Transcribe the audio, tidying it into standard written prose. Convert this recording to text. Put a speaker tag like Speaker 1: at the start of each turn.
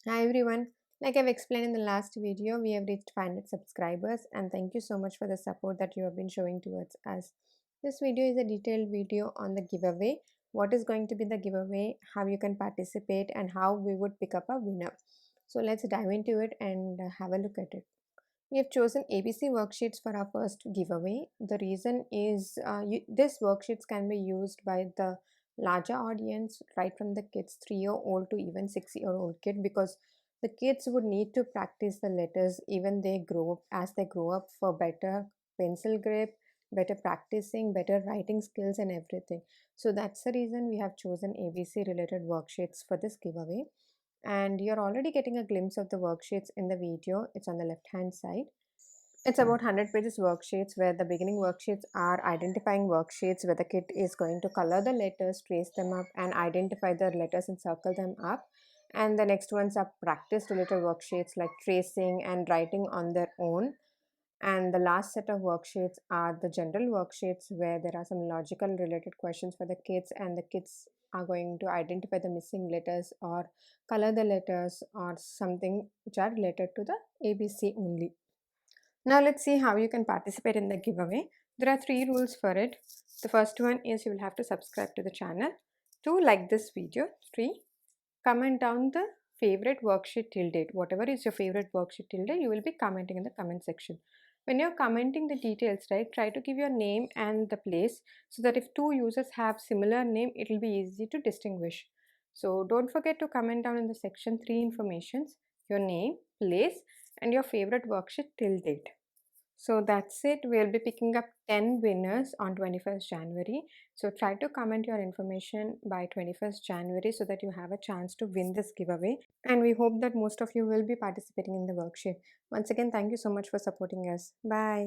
Speaker 1: Hi everyone. Like I've explained in the last video, we have reached 500 subscribers and thank you so much for the support that you have been showing towards us. This video is a detailed video on the giveaway, what is going to be the giveaway, how you can participate and how we would pick up a winner. So let's dive into it and have a look at it. We have chosen ABC worksheets for our first giveaway. The reason is this worksheets can be used by the larger audience, right from the kids 3-year-old to even 6-year-old kid, because the kids would need to practice the letters even they grow up as they grow up for better pencil grip, better practicing, better writing skills and everything. So that's the reason we have chosen ABC related worksheets for this giveaway, and you're already getting a glimpse of the worksheets in the video. It's on the left hand side. It's about 100 pages worksheets, where the beginning worksheets are identifying worksheets where the kid is going to color the letters, trace them up and identify the letters and circle them up. And the next ones are practice related worksheets like tracing and writing on their own. And the last set of worksheets are the general worksheets, where there are some logical related questions for the kids, and the kids are going to identify the missing letters or color the letters or something which are related to the ABC only. Now let's see how you can participate in the giveaway. There are 3 rules for it. The first one is you will have to subscribe to the channel. 2, like this video. 3, comment down the favorite worksheet till date. Whatever is your favorite worksheet till date, you will be commenting in the comment section. When you're commenting the details, right, try to give your name and the place, so that if two users have similar name, it will be easy to distinguish. So don't forget to comment down in the section 3 informations, your name, place and your favorite worksheet till date. So that's it. We'll be picking up 10 winners on 21st January. So try to comment your information by 21st January so that you have a chance to win this giveaway. And we hope that most of you will be participating in the worksheet. Once again, thank you so much for supporting us. Bye.